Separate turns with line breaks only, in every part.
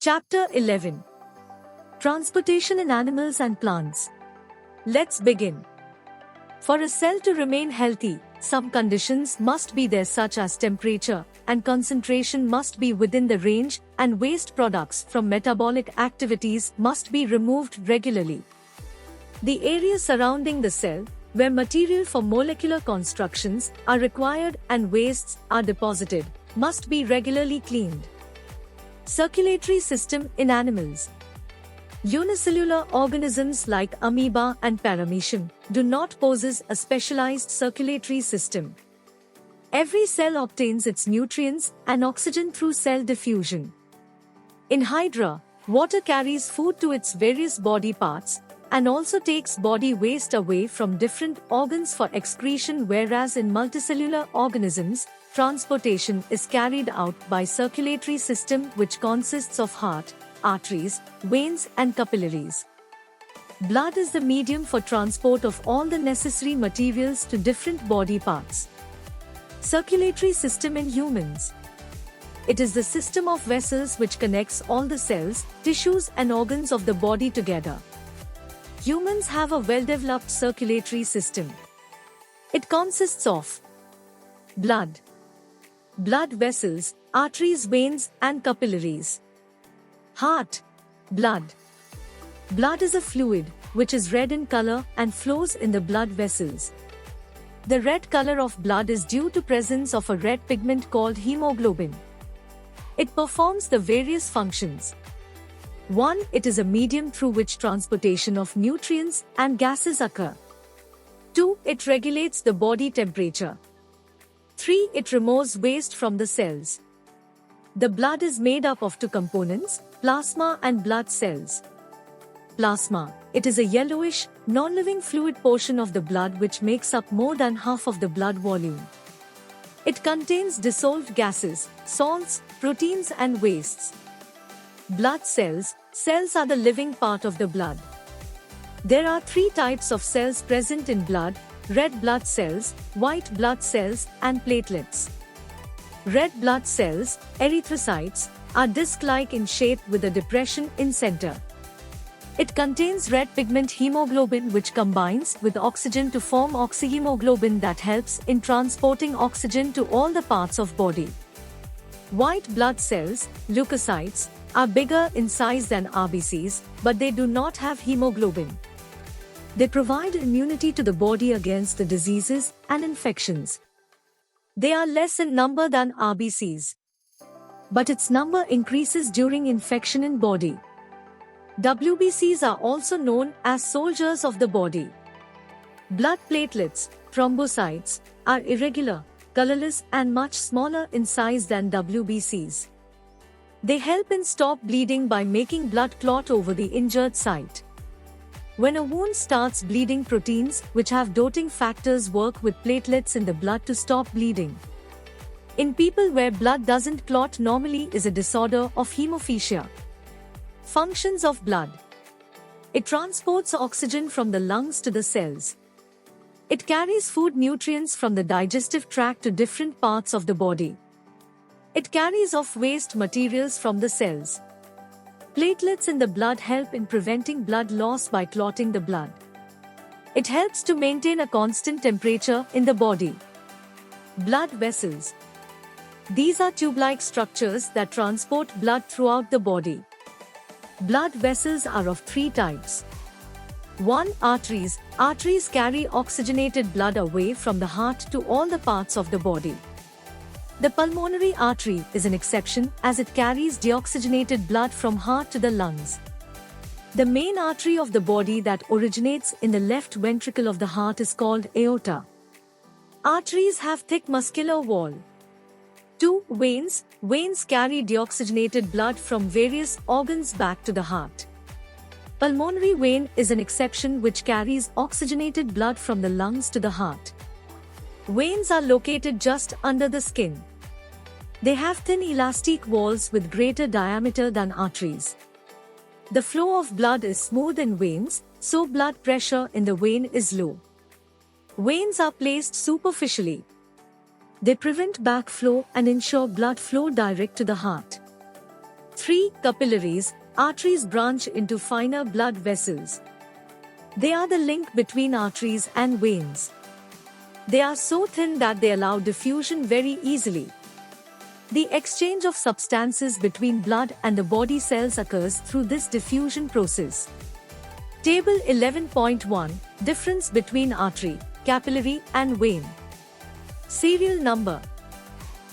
Chapter 11. Transportation in Animals and Plants. Let's begin. For a cell to remain healthy, some conditions must be there, such as temperature and concentration must be within the range, and waste products from metabolic activities must be removed regularly. The area surrounding the cell, where material for molecular constructions are required and wastes are deposited, must be regularly cleaned. Circulatory system in animals. Unicellular organisms like amoeba and paramecium do not possess a specialized circulatory system. Every cell obtains its nutrients and oxygen through cell diffusion. In Hydra, water carries food to its various body parts and also takes body waste away from different organs for excretion, whereas in multicellular organisms, transportation is carried out by circulatory system, which consists of heart, arteries, veins and capillaries. Blood is the medium for transport of all the necessary materials to different body parts. Circulatory system in humans. It is the system of vessels which connects all the cells, tissues and organs of the body together. Humans have a well-developed circulatory system. It consists of blood vessels, arteries, veins and capillaries. Heart, blood. Blood is a fluid which is red in color and flows in the blood vessels. The red color of blood is due to presence of a red pigment called hemoglobin. It performs the various functions. 1. It is a medium through which transportation of nutrients and gases occur. 2. It regulates the body temperature. 3. It removes waste from the cells. The blood is made up of two components, plasma and blood cells. Plasma. It is a yellowish, non-living fluid portion of the blood which makes up more than half of the blood volume. It contains dissolved gases, salts, proteins and wastes. Blood cells. Cells are the living part of the blood. There are three types of cells present in blood: red blood cells, white blood cells and platelets. Red blood cells, erythrocytes, are disc-like in shape with a depression in center. It contains red pigment hemoglobin which combines with oxygen to form oxyhemoglobin that helps in transporting oxygen to all the parts of body. White blood cells, leukocytes, are bigger in size than RBCs, but they do not have hemoglobin. They provide immunity to the body against the diseases and infections. They are less in number than RBCs, but its number increases during infection in body. WBCs are also known as soldiers of the body. Blood platelets, thrombocytes, are irregular, colorless and much smaller in size than WBCs. They help in stop bleeding by making blood clot over the injured site. When a wound starts bleeding, proteins which have dotting factors work with platelets in the blood to stop bleeding. In people where blood doesn't clot normally is a disorder of hemophagia. Functions of blood. It transports oxygen from the lungs to the cells. It carries food nutrients from the digestive tract to different parts of the body. It carries off waste materials from the cells. Platelets in the blood help in preventing blood loss by clotting the blood. It helps to maintain a constant temperature in the body. Blood vessels. These are tube-like structures that transport blood throughout the body. Blood vessels are of three types. 1. Arteries. Arteries carry oxygenated blood away from the heart to all the parts of the body. The pulmonary artery is an exception as it carries deoxygenated blood from heart to the lungs. The main artery of the body that originates in the left ventricle of the heart is called aorta. Arteries have thick muscular wall. 2. Veins. Veins carry deoxygenated blood from various organs back to the heart. Pulmonary vein is an exception which carries oxygenated blood from the lungs to the heart. Veins are located just under the skin. They have thin elastic walls with greater diameter than arteries. The flow of blood is smooth in veins, so blood pressure in the vein is low. Veins are placed superficially. They prevent backflow and ensure blood flow direct to the heart. 3. Capillaries. Arteries branch into finer blood vessels. They are the link between arteries and veins. They are so thin that they allow diffusion very easily. The exchange of substances between blood and the body cells occurs through this diffusion process. Table 11.1 Difference between artery, capillary and vein. Serial number.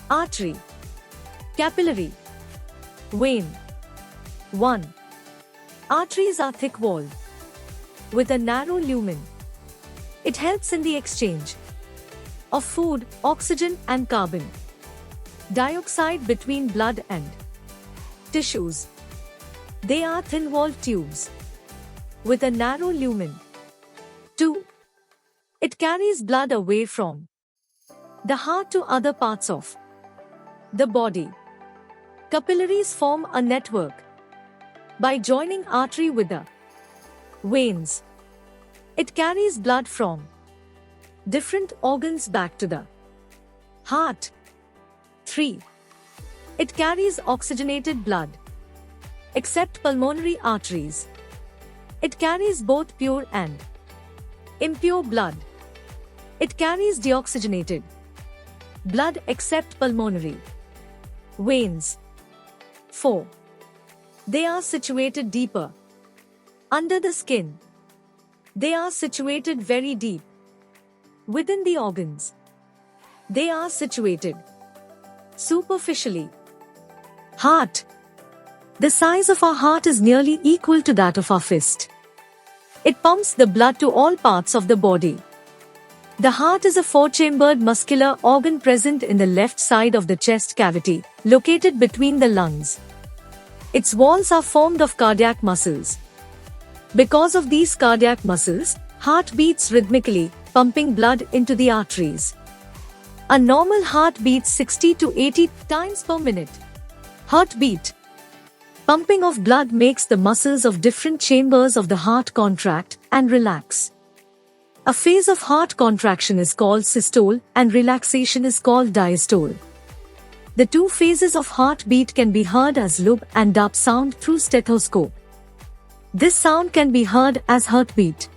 Artery, capillary, vein. 1. Arteries are thick-walled with a narrow lumen. It helps in the exchange of food, oxygen and carbon dioxide between blood and tissues. They are thin-walled tubes with a narrow lumen. 2. It carries blood away from the heart to other parts of the body. Capillaries form a network by joining artery with the veins. It carries blood from different organs back to the heart. 3. It carries oxygenated blood. Except pulmonary arteries, it carries both pure and impure blood. It carries deoxygenated blood except pulmonary veins. 4. They are situated deeper under the skin. They are situated very deep within the organs. They are situated superficially. Heart. The size of our heart is nearly equal to that of our fist. It pumps the blood to all parts of the body. The heart is a four-chambered muscular organ present in the left side of the chest cavity, located between the lungs. Its walls are formed of cardiac muscles. Because of these cardiac muscles, heart beats rhythmically, pumping blood into the arteries. A normal heart beats 60 to 80 times per minute. Heartbeat. Pumping of blood makes the muscles of different chambers of the heart contract and relax. A phase of heart contraction is called systole and relaxation is called diastole. The two phases of heartbeat can be heard as loop and dub sound through stethoscope. This sound can be heard as heartbeat.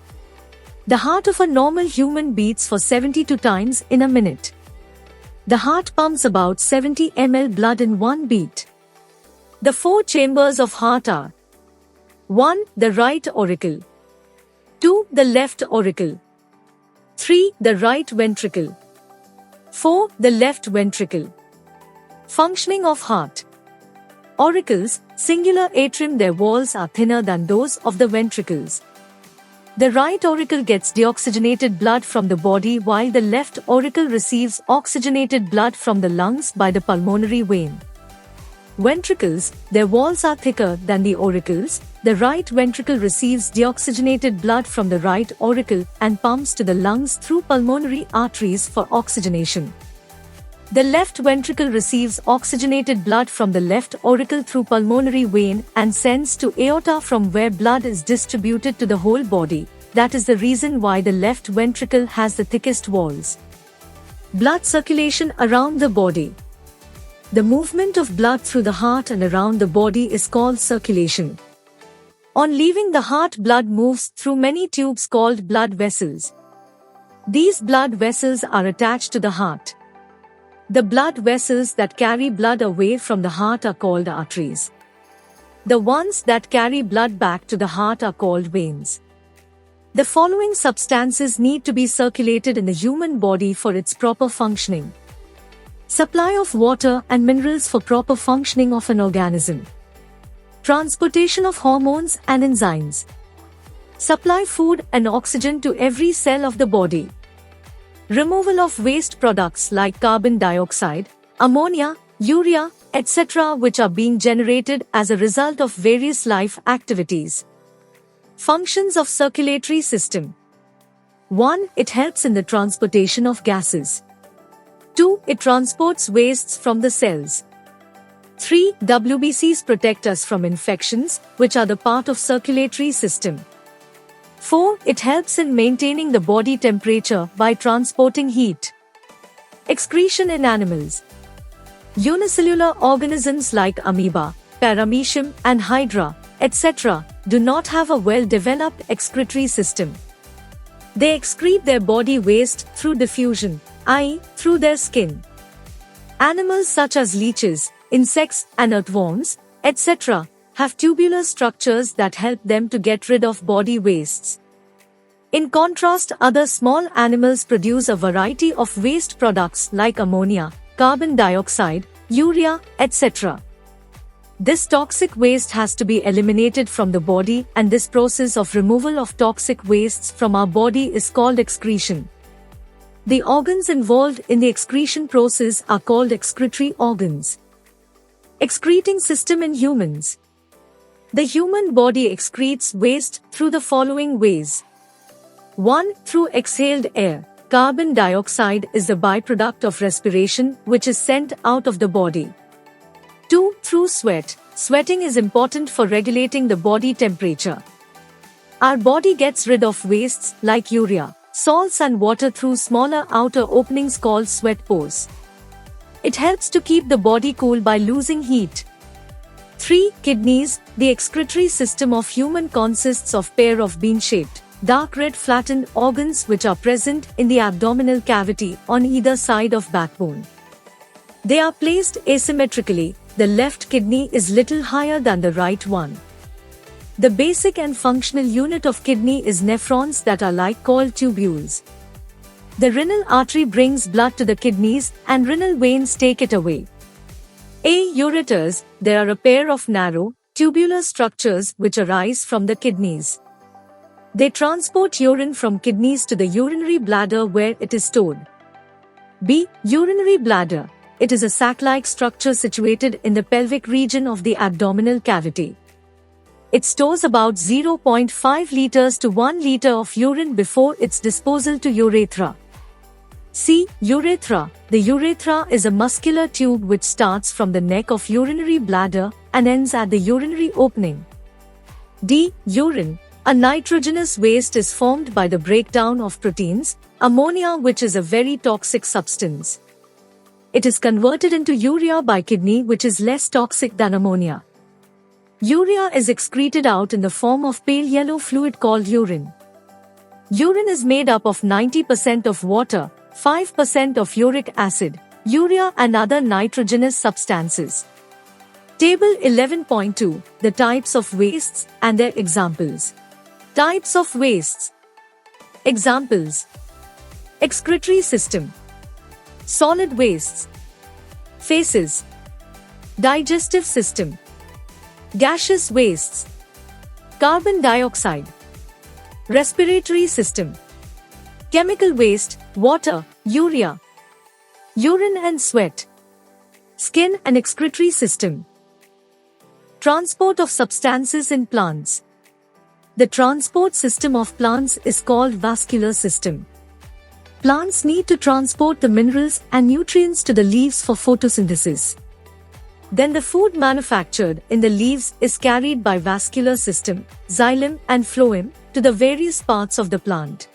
The heart of a normal human beats for 72 times in a minute. The heart pumps about 70 ml blood in one beat. The four chambers of heart are 1. The right auricle, 2. The left auricle, 3. The right ventricle, 4. The left ventricle. Functioning of heart. Auricles, singular atrium, their walls are thinner than those of the ventricles. The right auricle gets deoxygenated blood from the body while the left auricle receives oxygenated blood from the lungs by the pulmonary vein. Ventricles, their walls are thicker than the auricles. The right ventricle receives deoxygenated blood from the right auricle and pumps to the lungs through pulmonary arteries for oxygenation. The left ventricle receives oxygenated blood from the left auricle through pulmonary vein and sends to aorta from where blood is distributed to the whole body. That is the reason why the left ventricle has the thickest walls. Blood circulation around the body. The movement of blood through the heart and around the body is called circulation. On leaving the heart, blood moves through many tubes called blood vessels. These blood vessels are attached to the heart. The blood vessels that carry blood away from the heart are called arteries. The ones that carry blood back to the heart are called veins. The following substances need to be circulated in the human body for its proper functioning. Supply of water and minerals for proper functioning of an organism. Transportation of hormones and enzymes. Supply food and oxygen to every cell of the body. Removal of waste products like carbon dioxide, ammonia, urea, etc., which are being generated as a result of various life activities. Functions of circulatory system. 1. It helps in the transportation of gases. 2. It transports wastes from the cells. 3. WBCs protect us from infections, which are the part of circulatory system. 4. It helps in maintaining the body temperature by transporting heat. Excretion in animals. Unicellular organisms like amoeba, Paramecium and Hydra, etc., do not have a well-developed excretory system. They excrete their body waste through diffusion, i.e., through their skin. Animals such as leeches, insects, and earthworms, etc., have tubular structures that help them to get rid of body wastes. In contrast, other small animals produce a variety of waste products like ammonia, carbon dioxide, urea, etc. This toxic waste has to be eliminated from the body, and this process of removal of toxic wastes from our body is called excretion. The organs involved in the excretion process are called excretory organs. Excreting system in humans. The human body excretes waste through the following ways. 1. Through exhaled air. Carbon dioxide is the byproduct of respiration which is sent out of the body. 2. Through sweat. Sweating is important for regulating the body temperature. Our body gets rid of wastes like urea, salts and water through smaller outer openings called sweat pores. It helps to keep the body cool by losing heat. 3. Kidneys. The excretory system of human consists of pair of bean-shaped, dark red flattened organs which are present in the abdominal cavity on either side of backbone. They are placed asymmetrically. The left kidney is little higher than the right one. The basic and functional unit of kidney is nephrons that are called tubules. The renal artery brings blood to the kidneys and renal veins take it away. Ureters. There are a pair of narrow, tubular structures which arise from the kidneys. They transport urine from kidneys to the urinary bladder where it is stored. B. Urinary bladder. It is a sac-like structure situated in the pelvic region of the abdominal cavity. It stores about 0.5 liters to 1 liter of urine before its disposal to urethra. C. Urethra. The urethra is a muscular tube which starts from the neck of urinary bladder and ends at the urinary opening. D. Urine. A nitrogenous waste is formed by the breakdown of proteins, ammonia, which is a very toxic substance. It is converted into urea by kidney, which is less toxic than ammonia. Urea is excreted out in the form of pale yellow fluid called urine. Urine is made up of 90% of water, 5% of uric acid, urea and other nitrogenous substances. Table 11.2. The types of wastes and their examples. Types of wastes. Examples. Excretory system. Solid wastes. Faces. Digestive system. Gaseous wastes. Carbon dioxide. Respiratory system. Chemical waste, water, urea. Urine and sweat. Skin and excretory system. Transport of substances in plants. The transport system of plants is called vascular system. Plants need to transport the minerals and nutrients to the leaves for photosynthesis. Then the food manufactured in the leaves is carried by vascular system, xylem and phloem, to the various parts of the plant.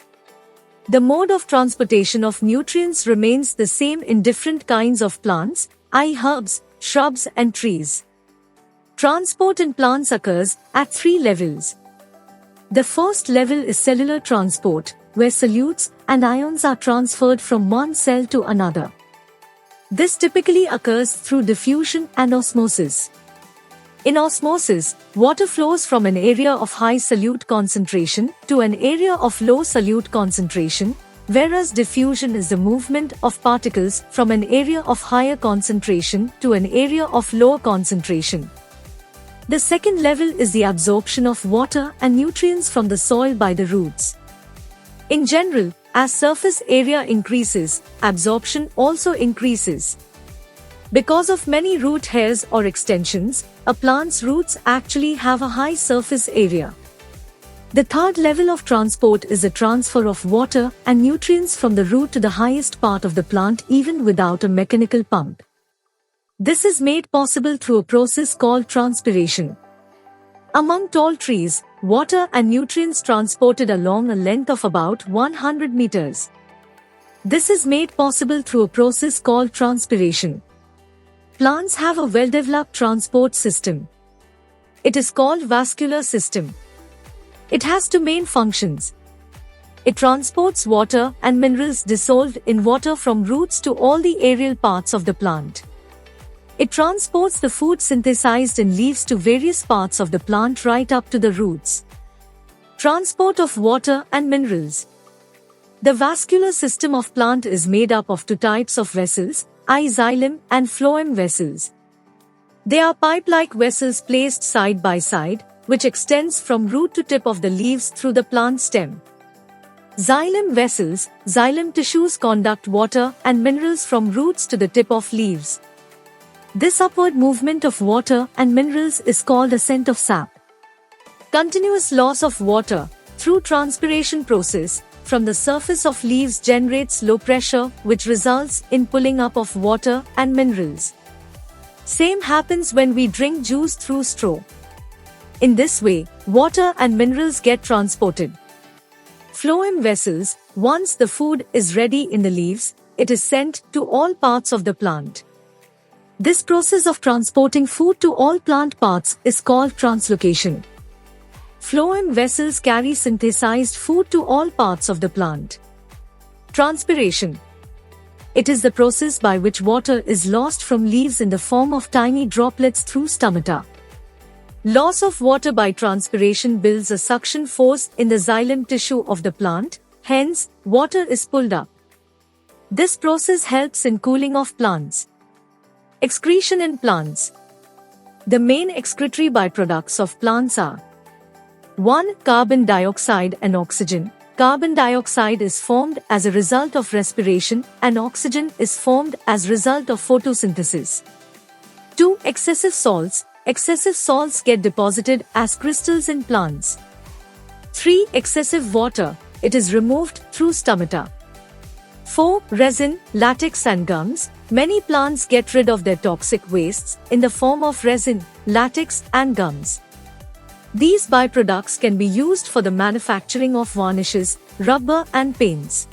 The mode of transportation of nutrients remains the same in different kinds of plants, i.e. herbs, shrubs and trees. Transport in plants occurs at 3 levels. The first level is cellular transport, where solutes and ions are transferred from one cell to another. This typically occurs through diffusion and osmosis. In osmosis, water flows from an area of high solute concentration to an area of low solute concentration, whereas diffusion is the movement of particles from an area of higher concentration to an area of lower concentration. The second level is the absorption of water and nutrients from the soil by the roots. In general, as surface area increases, absorption also increases. Because of many root hairs or extensions, a plant's roots actually have a high surface area. The third level of transport is the transfer of water and nutrients from the root to the highest part of the plant even without a mechanical pump. This is made possible through a process called transpiration. Among tall trees, water and nutrients transported along a length of about 100 meters. This is made possible through a process called transpiration. Plants have a well-developed transport system. It is called vascular system. It has two main functions. It transports water and minerals dissolved in water from roots to all the aerial parts of the plant. It transports the food synthesized in leaves to various parts of the plant right up to the roots. Transport of water and minerals. The vascular system of plant is made up of two types of vessels, xylem and phloem vessels. They are pipe-like vessels placed side by side, which extends from root to tip of the leaves through the plant stem. Xylem vessels, xylem tissues conduct water and minerals from roots to the tip of leaves. This upward movement of water and minerals is called ascent of sap. Continuous loss of water, through transpiration process, from the surface of leaves generates low pressure, which results in pulling up of water and minerals. Same happens when we drink juice through straw. In this way, water and minerals get transported. Phloem vessels, once the food is ready in the leaves, it is sent to all parts of the plant. This process of transporting food to all plant parts is called translocation. Phloem vessels carry synthesized food to all parts of the plant. Transpiration. It is the process by which water is lost from leaves in the form of tiny droplets through stomata. Loss of water by transpiration builds a suction force in the xylem tissue of the plant, hence, water is pulled up. This process helps in cooling of plants. Excretion in plants. The main excretory byproducts of plants are 1. Carbon dioxide and oxygen. Carbon dioxide is formed as a result of respiration and oxygen is formed as a result of photosynthesis. 2. Excessive salts. Excessive salts get deposited as crystals in plants. 3. Excessive water. It is removed through stomata. 4. Resin, latex and gums. Many plants get rid of their toxic wastes in the form of resin, latex and gums. These byproducts can be used for the manufacturing of varnishes, rubber and paints.